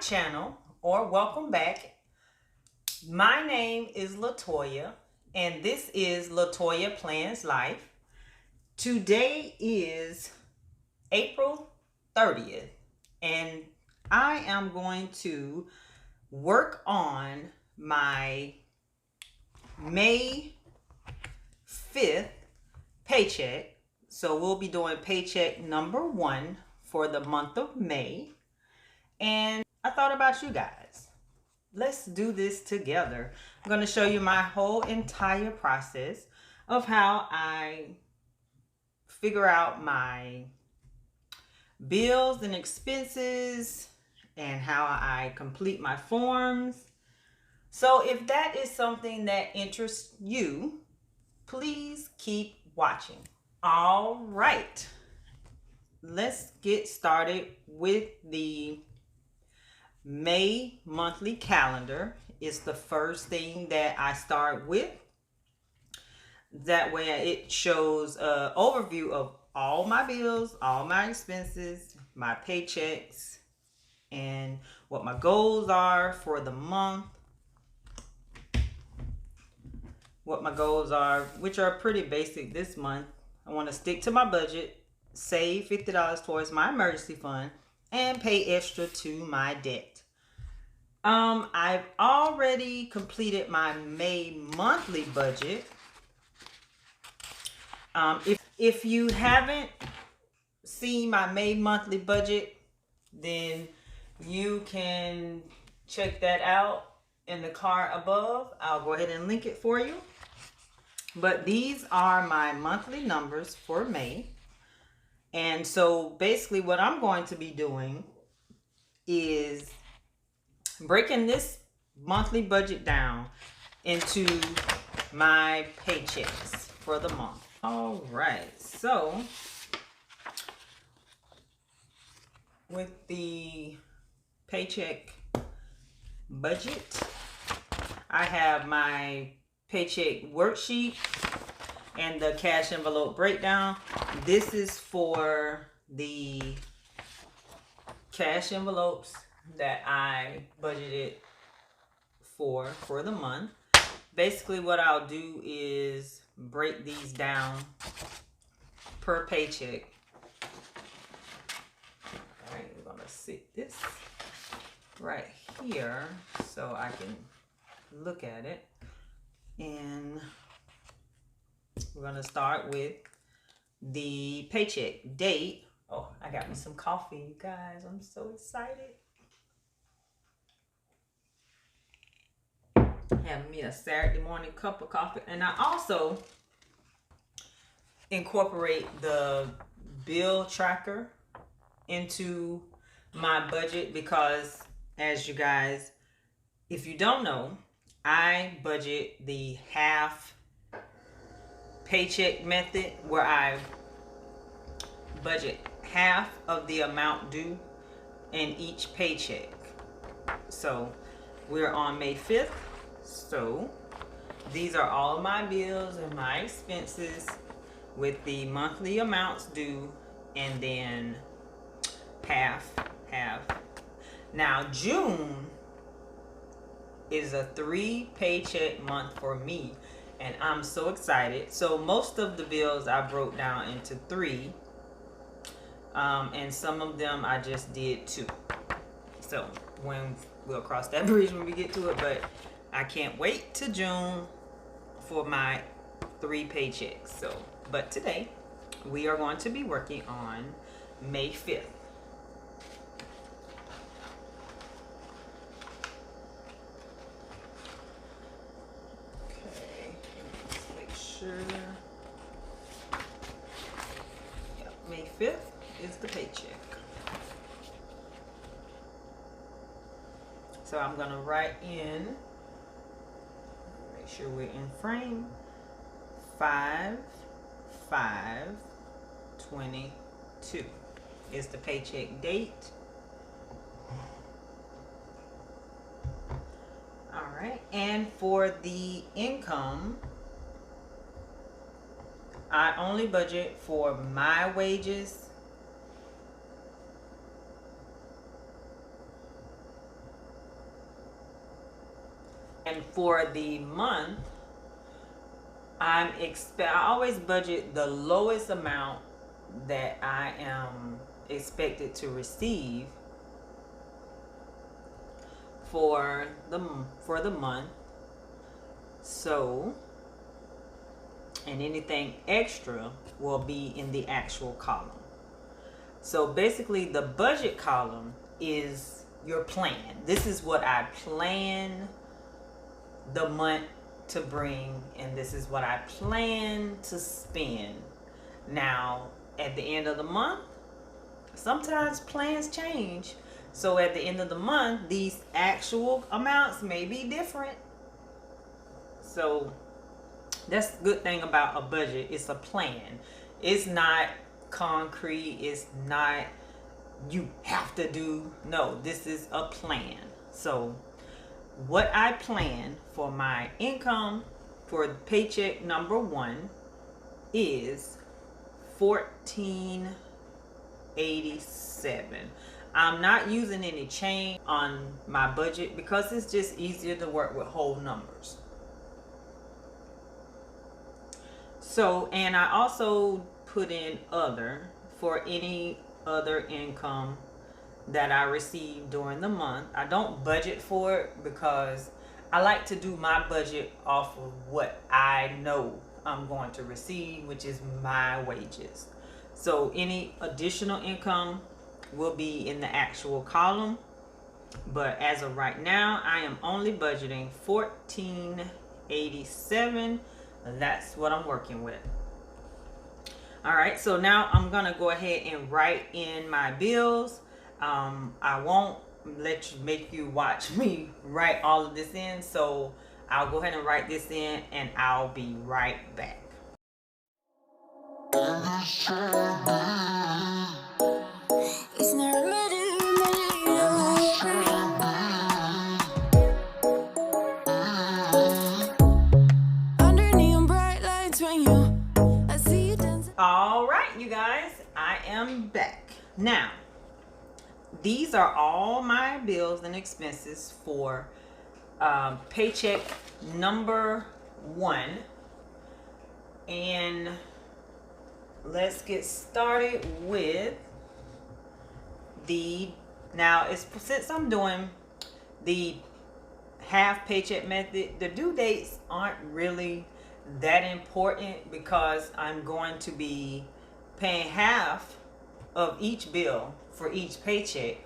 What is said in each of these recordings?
channel, or welcome back. My name is LaToya, and this is LaToya Plans Life. Today is April 30th, and I am going to work on my May 5th paycheck. So we'll be doing paycheck number 1 for the month of May. And I thought about you guys. Let's do this together. I'm going to show you my whole entire process of how I figure out my bills and expenses and how I complete my forms. So if that is something that interests you, please keep watching. All right, let's get started with the May monthly calendar. It's the first thing that I start with. That way it shows an overview of all my bills, all my expenses, my paychecks, and what my goals are for the month. What my goals are, which are pretty basic this month. I want to stick to my budget, save $50 towards my emergency fund, and pay extra to my debt. I've already completed my May monthly budget. If you haven't seen my May monthly budget, then you can check that out in the card above. I'll go ahead and link it for you. But these are my monthly numbers for May. And so basically what I'm going to be doing is breaking this monthly budget down into my paychecks for the month. All right, so with the paycheck budget, I have my paycheck worksheet and the cash envelope breakdown. This is for the cash envelopes that I budgeted for the month. Basically what I'll do is break these down per paycheck. All right, we're gonna sit this right here so I can look at it. And we're going to start with the paycheck date. Oh, I got me some coffee, you guys. I'm so excited. Having me a Saturday morning cup of coffee. And I also incorporate the bill tracker into my budget because, as you guys, if you don't know, I budget the half paycheck method where I budget half of the amount due in each paycheck. So we're on May 5th. So these are all of my bills and my expenses with the monthly amounts due and then half. Now June is a 3 paycheck month for me, and I'm so excited. So most of the bills I broke down into 3, and some of them I just did 2. So we'll cross that bridge when we get to it, but I can't wait to June for my 3 paychecks. So, but today we are going to be working on May 5th. Yep, May 5th is the paycheck. So I'm going to write in, make sure we're in frame, 5/5/22 is the paycheck date. All right, and for the income, I only budget for my wages And for the month, I always budget the lowest amount that I am expected to receive for the month. So, and anything extra will be in the actual column. So basically, the budget column is your plan. This is what I plan the month to bring, and this is what I plan to spend. Now, at the end of the month, sometimes plans change. So at the end of the month, these actual amounts may be different. So that's the good thing about a budget. It's a plan. It's not concrete. It's not you have to do. No, this is a plan. So what I plan for my income for paycheck number 1 is $14.87. I'm not using any change on my budget because it's just easier to work with whole numbers. So, and I also put in other for any other income that I receive during the month. I don't budget for it because I like to do my budget off of what I know I'm going to receive, which is my wages. So any additional income will be in the actual column. But as of right now, I am only budgeting $14.87. That's what I'm working with. All right, so now I'm gonna go ahead and write in my bills. I won't make you watch me write all of this in, so I'll go ahead and write this in and I'll be right back. All right, you guys, I am back. Now, these are all my bills and expenses for paycheck number 1. And let's get started with since I'm doing the half paycheck method, the due dates aren't really that important because I'm going to be paying half of each bill for each paycheck.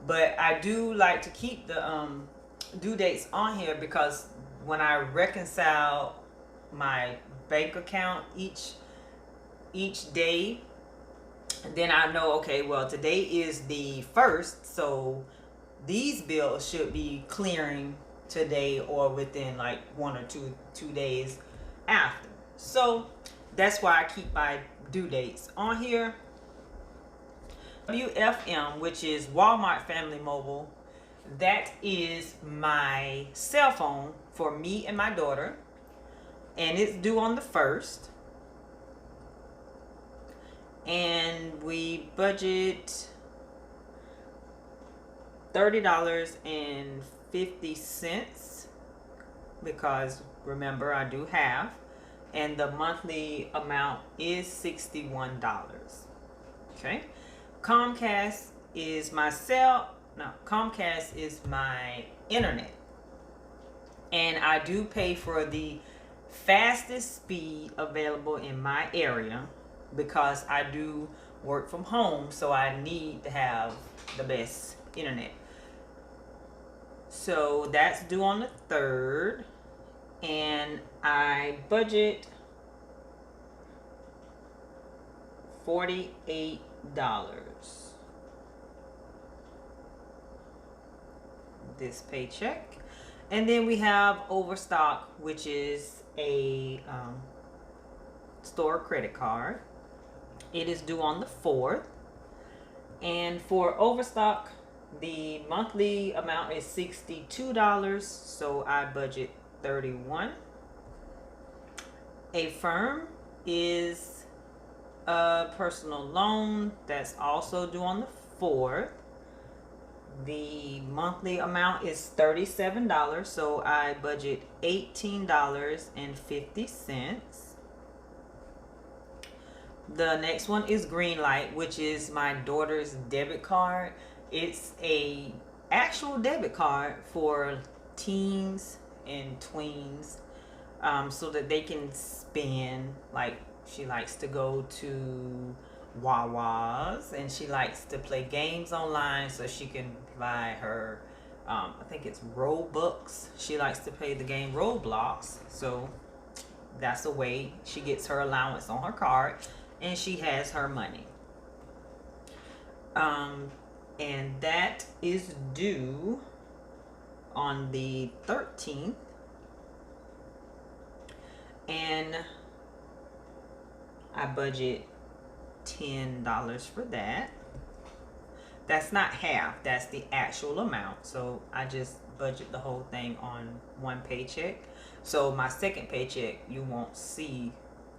But I do like to keep the due dates on here because when I reconcile my bank account each day, then I know, okay, well, today is the 1st, so these bills should be clearing today or within like 1 or 2 days after. So that's why I keep my due dates on here. BWM, which is Walmart Family Mobile, that is my cell phone for me and my daughter, and it's due on the 1st. And we budget $30.50 because remember, I do have, and the monthly amount is $61. Okay. Comcast is my Comcast is my internet, and I do pay for the fastest speed available in my area because I do work from home, so I need to have the best internet. So that's due on the 3rd, and I budget $48 this paycheck. And then we have Overstock, which is a store credit card. It is due on the 4th, and for Overstock the monthly amount is $62, so I budget $31. A Firm is a personal loan that's also due on the 4th. The monthly amount is $37, so I budget $18.50. The next one is Greenlight, which is my daughter's debit card. It's a actual debit card for teens and tweens, so that they can spend. Like, she likes to go to Wawa's, and she likes to play games online, so she can buy her, I think it's Robux. She likes to play the game Roblox, so that's a way she gets her allowance on her card, and she has her money. And that is due on the 13th. And I budget $10 for that. That's not half, that's the actual amount. So I just budget the whole thing on one paycheck. So my second paycheck, you won't see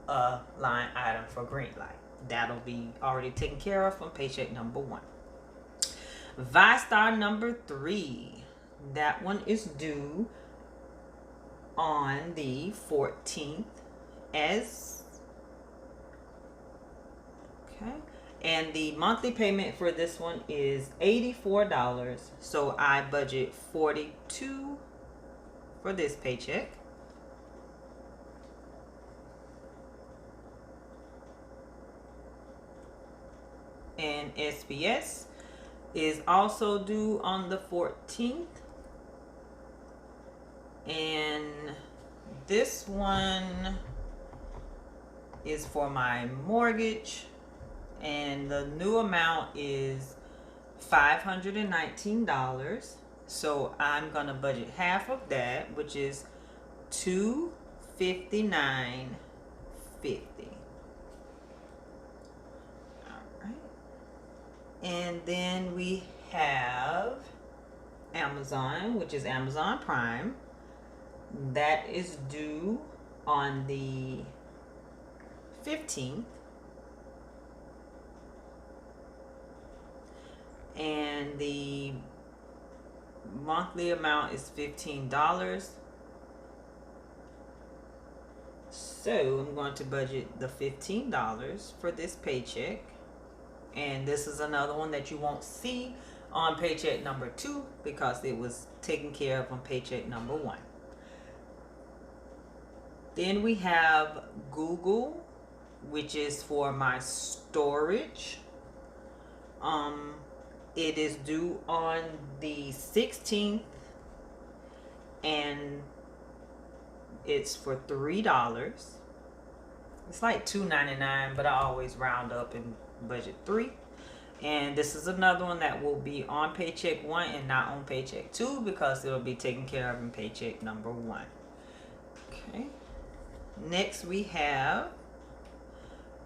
a line item for Greenlight. That'll be already taken care of from paycheck number 1. ViStar number 3. That one is due on the 14th as okay. And the monthly payment for this one is $84. So I budget $42 for this paycheck. And SBS is also due on the 14th. And this one is for my mortgage, and the new amount is $519. So I'm gonna budget half of that, which is $259.50. And then we have Amazon, which is Amazon Prime. That is due on the 15th. And the monthly amount is $15. So I'm going to budget the $15 for this paycheck. And this is another one that you won't see on paycheck number 2 because it was taken care of on paycheck number 1. Then we have Google, which is for my storage. It is due on the 16th, and it's for $3. It's like $2.99, but I always round up and budget $3. And this is another one that will be on paycheck 1 and not on paycheck 2 because it'll be taken care of in paycheck number 1. Okay. Next we have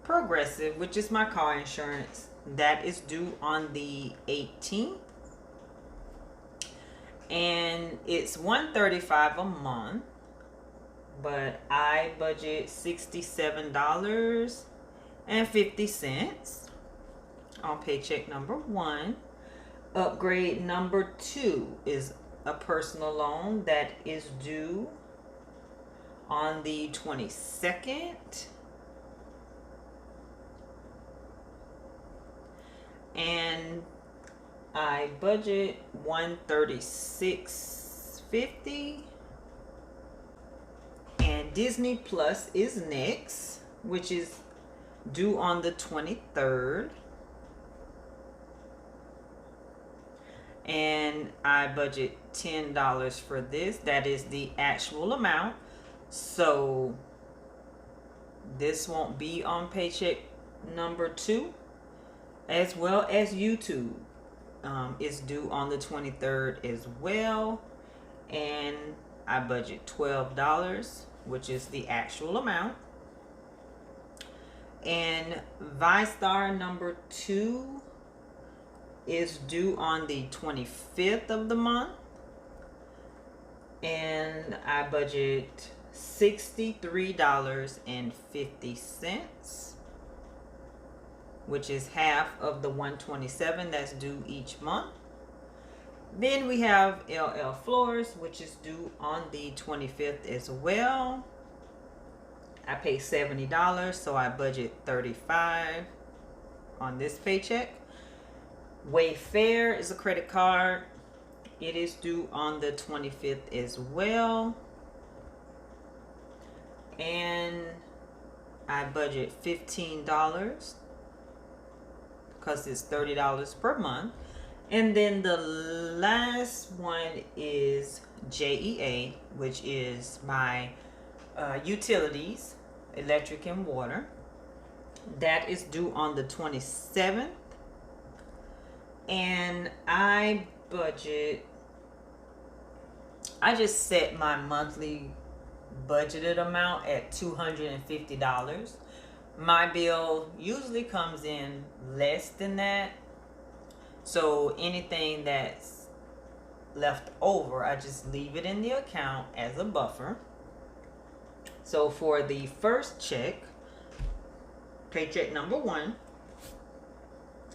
Progressive, which is my car insurance. That is due on the 18th. And it's $135 a month, but I budget $67.50 on paycheck number 1. Upgrade number 2 is a personal loan that is due on the 22nd. And I budget $136.50. And Disney Plus is next, which is due on the 23rd. And I budget $10 for this. That is the actual amount. So this won't be on paycheck number 2. As well as YouTube is due on the 23rd as well. And I budget $12, which is the actual amount. And ViStar number 2 is due on the 25th of the month. And I budget $63.50. Which is half of the $127 that's due each month. Then we have LL Floors, which is due on the 25th as well. I pay $70, so I budget $35 on this paycheck. Wayfair is a credit card. It is due on the 25th as well. And I budget $15 because it's $30 per month. And then the last one is JEA, which is my utilities, electric and water. That is due on the 27th. And I just set my monthly budgeted amount at $250. My bill usually comes in less than that. So anything that's left over, I just leave it in the account as a buffer. So for the first check, paycheck number 1,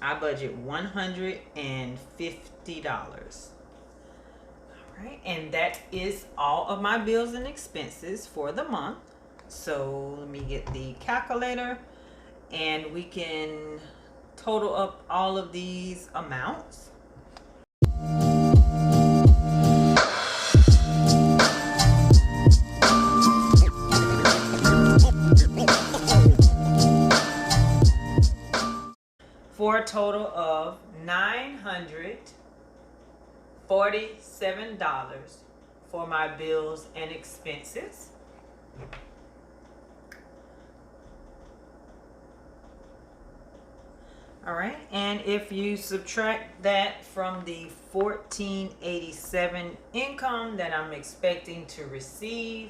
I budget $150. All right, and that is all of my bills and expenses for the month. So let me get the calculator and we can total up all of these amounts. For a total of $947 for my bills and expenses. All right, and if you subtract that from the $1,487 income that I'm expecting to receive,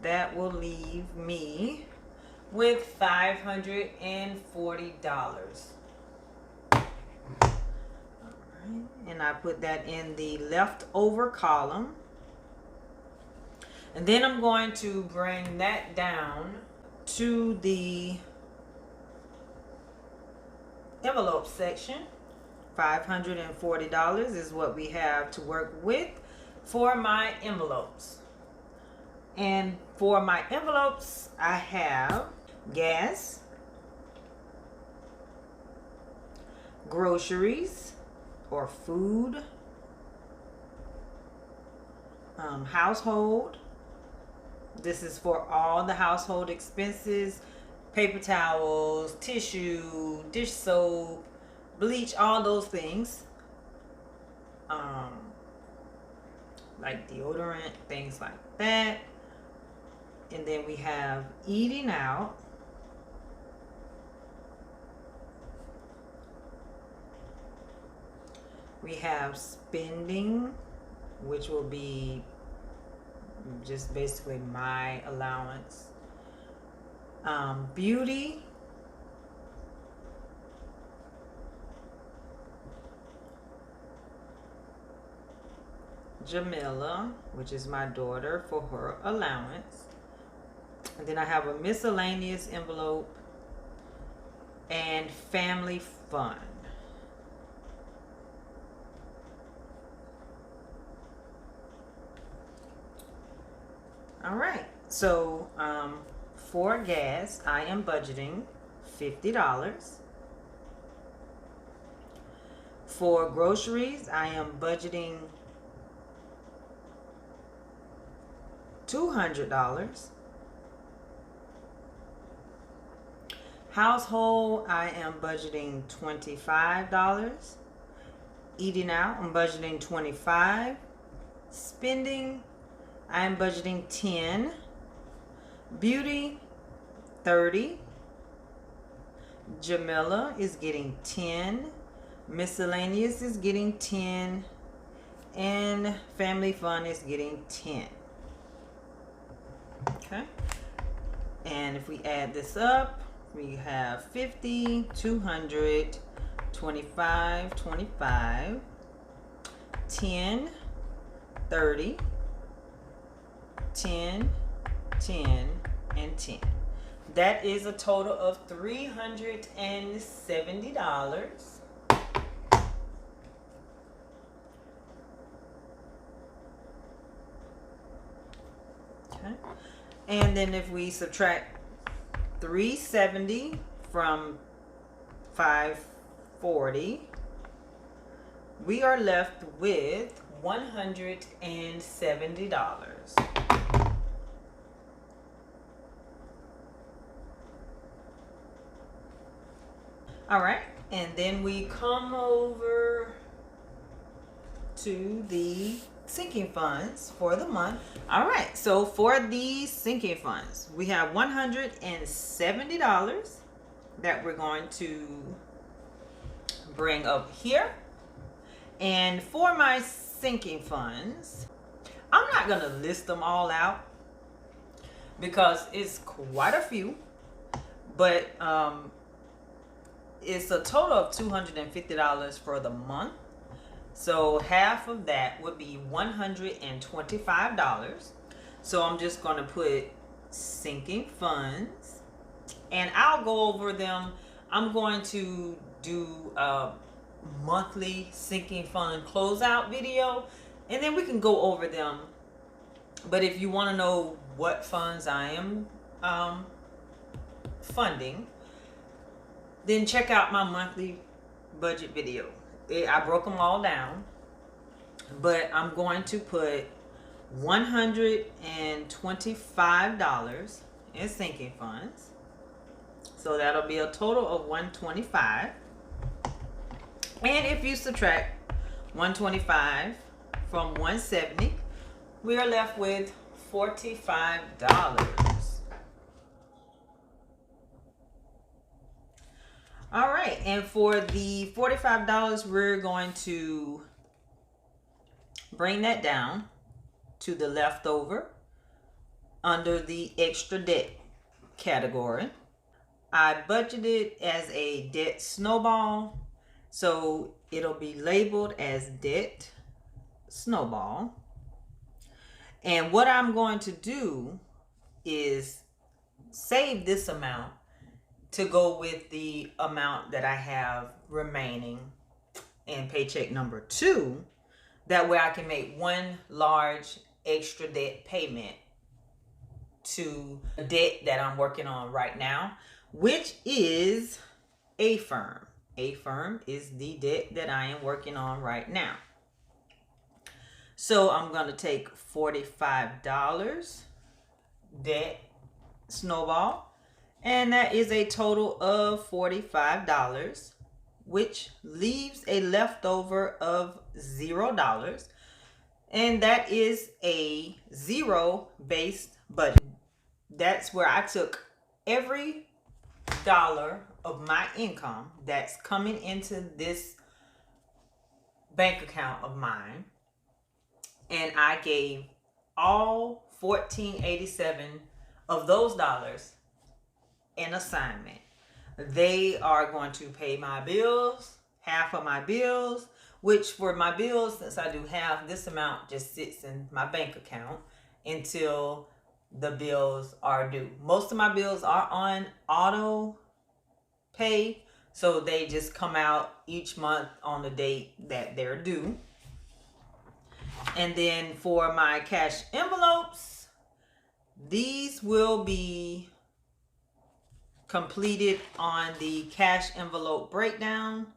that will leave me with $540. All right, and I put that in the leftover column. And then I'm going to bring that down to the envelope section. $540 is what we have to work with for my envelopes. And for my envelopes, I have gas, groceries or food, household. This is for all the household expenses: paper towels, tissue, dish soap, bleach, all those things. Like deodorant, things like that. And then we have eating out. We have spending, which will be just basically my allowance. Beauty. Jamila, which is my daughter, for her allowance. And then I have a miscellaneous envelope and family fund. All right, so for gas, I am budgeting $50. For groceries, I am budgeting $200. Household, I am budgeting $25. Eating out, I'm budgeting $25. Spending, I am budgeting $10. Beauty, $30. Jamila is getting $10. Miscellaneous is getting $10. And family fun is getting $10. Okay. And if we add this up, we have 50, 200, 25, 25, 10, 30, 10, 10, and 10. That is a total of $370. Okay. And then if we subtract 370 from 540, we are left with $170. All right, and then we come over to the sinking funds for the month. All right, so for the sinking funds, we have $170 that we're going to bring up here. And for my sinking funds, I'm not going to list them all out because it's quite a few, but it's a total of $250 for the month. So half of that would be $125. So I'm just going to put sinking funds, and I'll go over them. I'm going to do a monthly sinking fund closeout video, and then we can go over them. But if you want to know what funds I am funding, then check out my monthly budget video. I broke them all down, but I'm going to put $125 in sinking funds. So that'll be a total of $125. And if you subtract 125 from 170, we are left with $45. All right, and for the $45, we're going to bring that down to the leftover under the extra debt category. I budgeted as a debt snowball, so it'll be labeled as debt snowball. And what I'm going to do is save this amount to go with the amount that I have remaining in paycheck number 2. That way I can make one large extra debt payment to the debt that I'm working on right now, which is a firm. A firm is the debt that I am working on right now. So I'm going to take $45 debt snowball, and that is a total of $45, which leaves a leftover of $0. And that is a zero-based budget. That's where I took every dollar of my income that's coming into this bank account of mine, and I gave all $14.87 of those dollars an assignment. They are going to pay my bills, half of my bills, which for my bills, since I do half, this amount just sits in my bank account until the bills are due. Most of my bills are on auto pay, so they just come out each month on the date that they're due. And then for my cash envelopes, these will be completed on the cash envelope breakdown,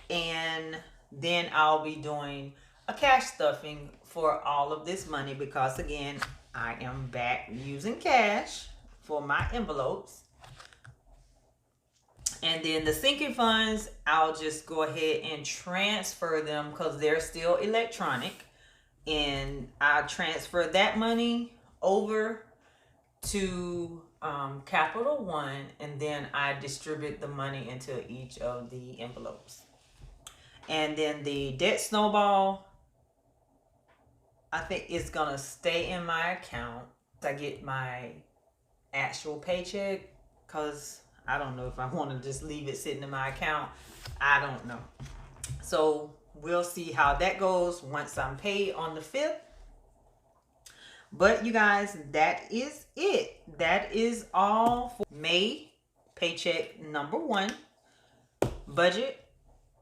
and then I'll be doing a cash stuffing for all of this money, because again, I am back using cash for my envelopes. And then the sinking funds, I'll just go ahead and transfer them because they're still electronic, and I'll transfer that money over to Capital One, and then I distribute the money into each of the envelopes. And then the debt snowball, I think it's gonna stay in my account. I get my actual paycheck, because I don't know if I want to just leave it sitting in my account. I don't know. So we'll see how that goes once I'm paid on the 5th. But you guys, that is it. That is all for May paycheck number 1 budget.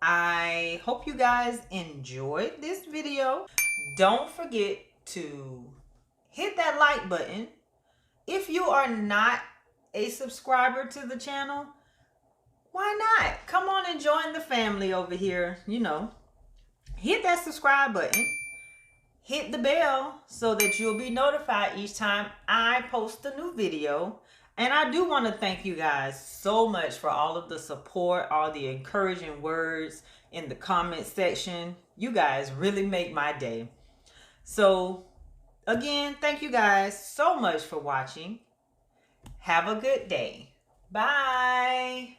I hope you guys enjoyed this video. Don't forget to hit that like button. If you are not a subscriber to the channel, why not? Come on and join the family over here. You know, hit that subscribe button. Hit the bell so that you'll be notified each time I post a new video. And I do want to thank you guys so much for all of the support, all the encouraging words in the comment section. You guys really make my day. So again, thank you guys so much for watching. Have a good day. Bye.